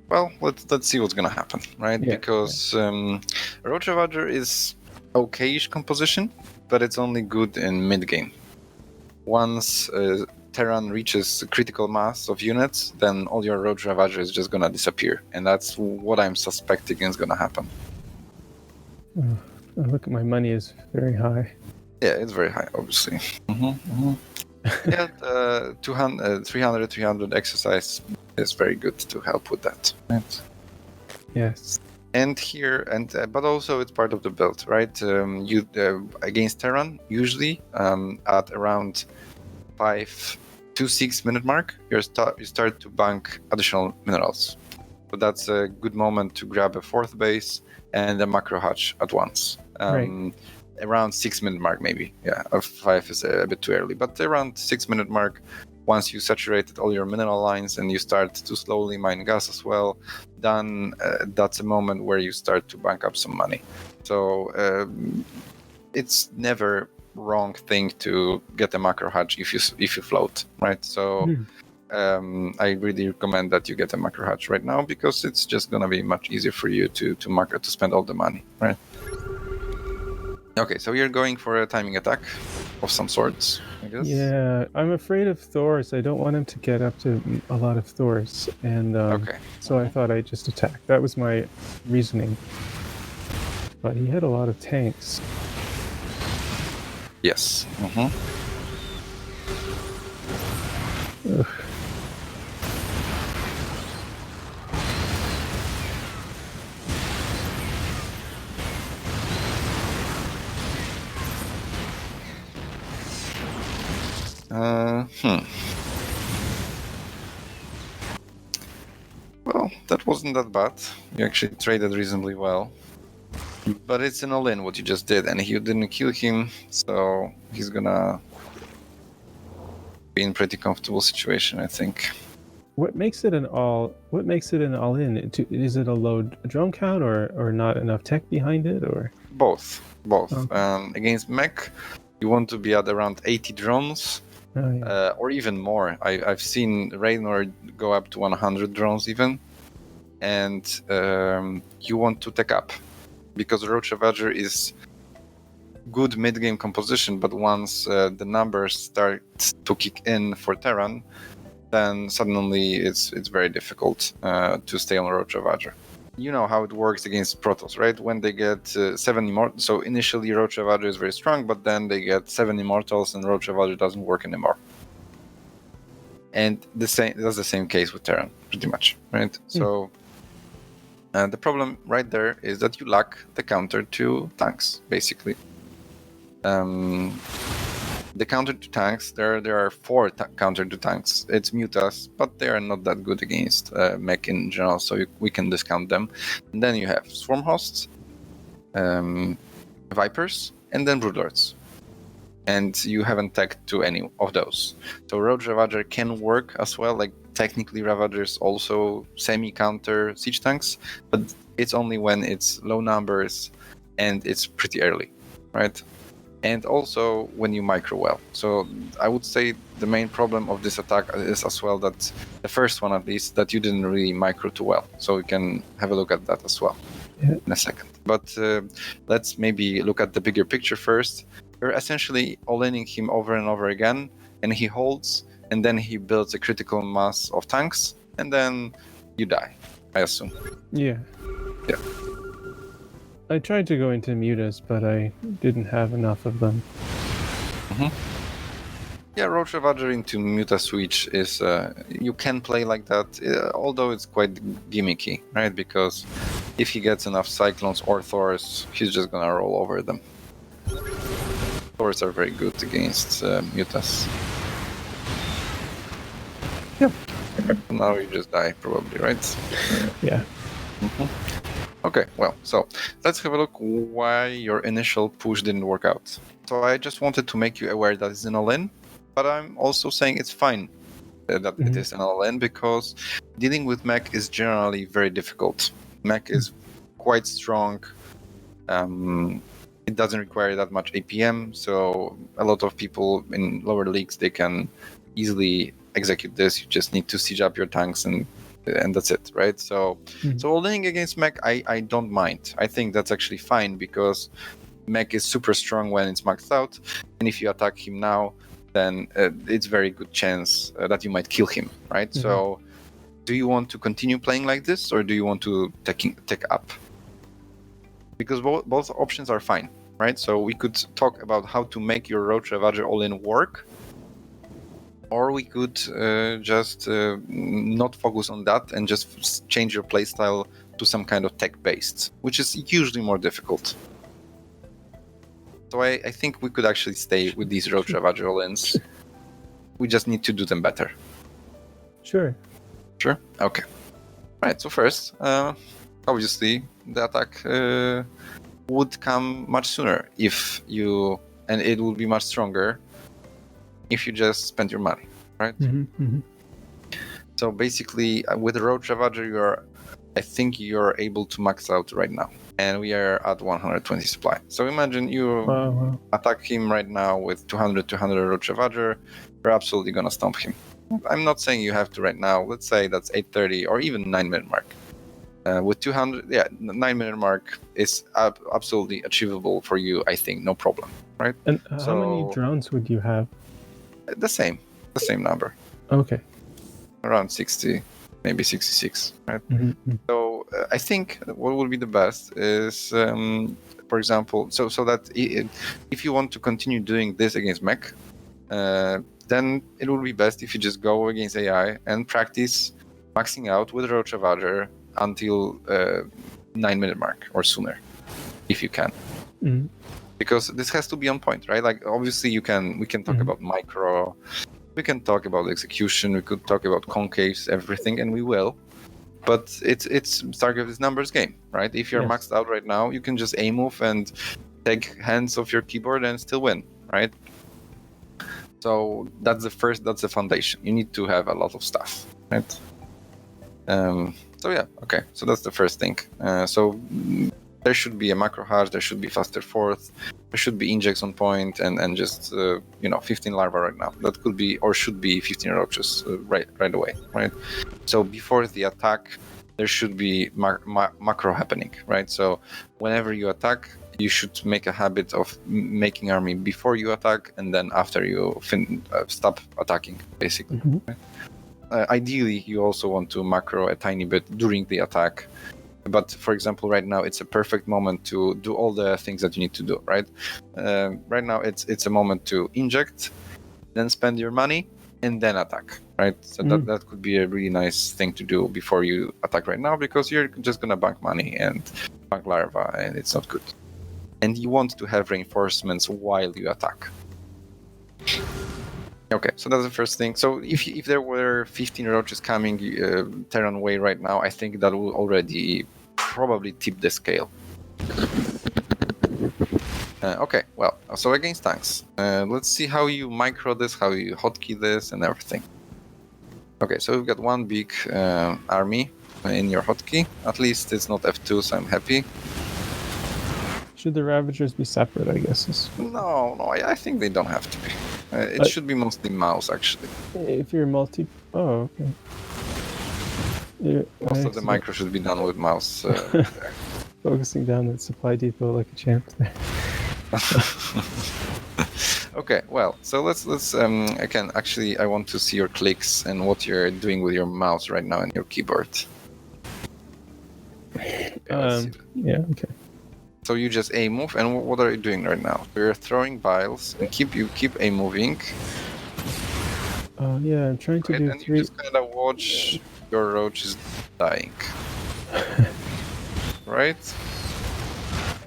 Well, let's see what's gonna happen, right? Yeah, Because Roach Ravager is okayish composition, but it's only good in mid game. Once Terran reaches critical mass of units, then all your Roach Ravager is just gonna disappear, and that's what I'm suspecting is gonna happen. Oh, look at my money is very high. Yeah, it's very high, obviously. Yeah, 300 exercise is very good to help with that. Right? Yes. And here, but also it's part of the build, right? You against Terran usually at around 5 to 6 minute mark, you start to bank additional minerals. So that's a good moment to grab a fourth base and a macro hatch at once. Right. Around 6 minute mark, maybe. Yeah, 5 is a bit too early, but around 6 minute mark, once you saturated all your mineral lines and you start to slowly mine gas as well, then that's a moment where you start to bank up some money. So it's never wrong thing to get a macro hatch if you float, right? So I really recommend that you get a macro hatch right now, because it's just gonna be much easier for you to spend all the money, right? Okay, so you're going for a timing attack of some sorts, I guess. Yeah, I'm afraid of Thors. I don't want him to get up to a lot of Thors, and Okay. so I thought I'd just attack. That was my reasoning. But he had a lot of tanks. Yes. Ugh. Well, that wasn't that bad. You actually traded reasonably well. But it's an all-in what you just did, and you didn't kill him, so he's gonna be in pretty comfortable situation, I think. What makes it an all in? Is it a low drone count or not enough tech behind it, or Both. Okay. Against mech, you want to be at around 80 drones, or even more. I've seen Raynor go up to 100 drones even, and you want to tech up, because Roach Ravager is good mid-game composition, but once the numbers start to kick in for Terran, then suddenly it's very difficult to stay on Roach Ravager. You know how it works against Protoss, right? When they get 7 immortals, so initially Roach Ravager is very strong, but then they get 7 immortals and Roach Ravager doesn't work anymore. And that's the same case with Terran, pretty much, right? So the problem right there is that you lack the counter to tanks, basically. The counter to tanks, there are 4 counter to tanks. It's Mutas, but they are not that good against mech in general, so we can discount them. And then you have Swarm Hosts, Vipers, and then Broodlords. And you haven't teched to any of those. So Roach Ravager can work as well, like technically Ravagers also semi-counter siege tanks, but it's only when it's low numbers and it's pretty early, right? And also when you micro well. So I would say the main problem of this attack is as well that the first one, at least, that you didn't really micro too well. So we can have a look at that as well in a second. But let's maybe look at the bigger picture first. You're essentially all-inning him over and over again, and he holds, and then he builds a critical mass of tanks, and then you die, I assume. Yeah. I tried to go into mutas, but I didn't have enough of them. Yeah, Roach Ravager into Muta Switch is, you can play like that, although it's quite gimmicky, right? Because if he gets enough Cyclones or Thors, he's just gonna roll over them. Thors are very good against Mutas. Yep. Now you just die, probably, right? Yeah. Okay, well, so let's have a look why your initial push didn't work out. So I just wanted to make you aware that it's an all-in, but I'm also saying it's fine that it is an all-in, because dealing with mech is generally very difficult. Mech is quite strong. It doesn't require that much APM, so a lot of people in lower leagues, they can easily execute this. You just need to siege up your tanks and and that's it, right? So Mhm. so all-in against Mech, I don't mind. I think that's actually fine because Mech is super strong when it's maxed out, and if you attack him now, then it's very good chance that you might kill him, right? Mhm. So do you want to continue playing like this, or do you want to take up? Because both options are fine, right? So we could talk about how to make your Roach Ravager all-in work, or we could just not focus on that and just change your playstyle to some kind of tech-based, which is usually more difficult. So I think we could actually stay with these Roach Ravager all-ins. We just need to do them better. Sure. Sure? Okay. Right, so first, obviously, the attack would come much sooner and it would be much stronger if you just spend your money, right? Mm-hmm. So basically, with Roach Ravager, I think you're able to max out right now, and we are at 120 supply. So imagine you Wow. attack him right now with 200 Roach Ravager, you're absolutely gonna stomp him. I'm not saying you have to right now. Let's say that's 8:30 or even 9-minute mark. With 200, 9-minute mark is absolutely achievable for you. I think no problem, right? And how many drones would you have? The same number, Okay. around 60, maybe 66, right? Mm-hmm. So I think what would be the best is, for example, so that if you want to continue doing this against Mech, then it would be best if you just go against AI and practice maxing out with Roach Ravager until 9-minute mark or sooner, if you can. Mm-hmm. Because this has to be on point, right? Like obviously we can talk about micro, we can talk about execution, we could talk about concaves, everything, and we will. But it's target is numbers game, right? If you're maxed out right now, you can just A move and take hands off your keyboard and still win, right? So that's the foundation. You need to have a lot of stuff, right? So yeah, okay. So that's the first thing. So there should be a macro hash, there should be faster fourth, there should be injects on point, and just 15 larvae right now. That could be or should be 15 roaches right away, right? So before the attack, there should be macro happening, right? So whenever you attack, you should make a habit of making army before you attack, and then after you stop attacking, basically. Mm-hmm. Right? Ideally, you also want to macro a tiny bit during the attack. But for example, right now it's a perfect moment to do all the things that you need to do, right? Right now it's a moment to inject, then spend your money, and then attack, right? So that could be a really nice thing to do before you attack right now, because you're just gonna bank money and bank larva, and it's not good. And you want to have reinforcements while you attack. Okay, so that's the first thing. So if there were 15 roaches coming Terran way right now, I think that will already probably tip the scale. Okay, well, so against tanks, let's see how you micro this, how you hotkey this, and everything. Okay, so we've got one big army in your hotkey. At least it's not F2, so I'm happy. Should the Ravagers be separate, I guess? No, I think they don't have to be. It should be mostly mouse, actually. If you're multi... Oh, okay. Most of the micro should be done with mouse. Focusing down that supply depot like a champ there. Okay, well, so let's again, actually, I want to see your clicks and what you're doing with your mouse right now and your keyboard. Okay, yeah, okay. So you just A move, and what are you doing right now? You're throwing biles, and you keep A moving. Yeah, I'm trying to do and 3. You just kind of watch your roaches dying. Right?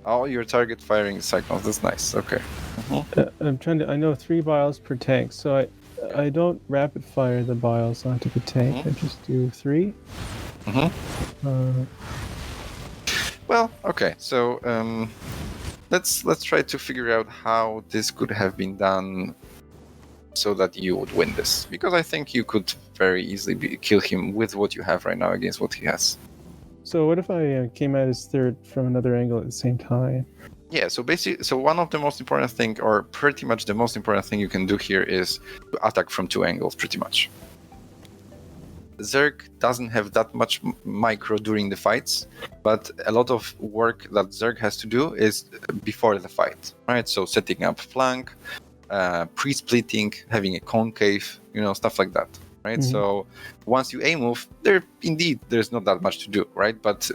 Oh, your target firing cycles. That's nice. Okay. I'm trying to. I know 3 biles per tank, so I don't rapid fire the biles onto the tank. I just do 3. Well, okay. So let's try to figure out how this could have been done so that you would win this, because I think you could very easily kill him with what you have right now against what he has. So what if I came at his third from another angle at the same time? Yeah, so basically, one of the most important thing, or pretty much the most important thing you can do here is to attack from 2 angles, pretty much. Zerg doesn't have that much micro during the fights, but a lot of work that Zerg has to do is before the fight, right? So setting up flank, pre-splitting, having a concave, stuff like that, right? Mhm. So once you A move, there's not that much to do, right? But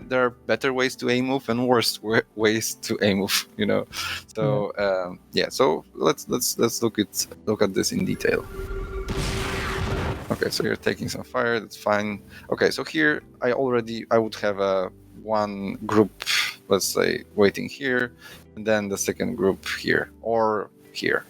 there are better ways to A move and worse ways to A move, So so let's look at this in detail. Okay, so you're taking some fire, that's fine. Okay, so here I would have one group, let's say, waiting here, and then the second group here, or here.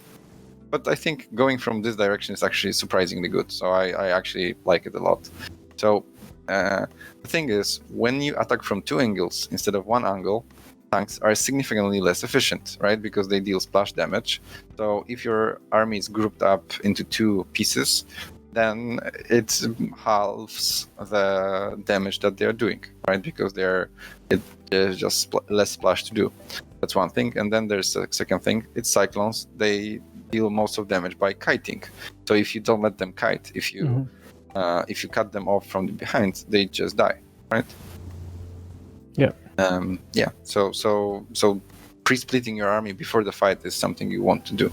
But I think going from this direction is actually surprisingly good, so I actually like it a lot. So the thing is, when you attack from two angles instead of one angle, tanks are significantly less efficient, right? Because they deal splash damage. So if your army is grouped up into two pieces, then it halves the damage that they're doing, right? Because there's just less splash to do. That's one thing. And then there's a second thing. It's cyclones. They deal most of damage by kiting. So if you don't let them kite, if you cut them off from the behind, they just die, right? Yeah. So pre-splitting your army before the fight is something you want to do.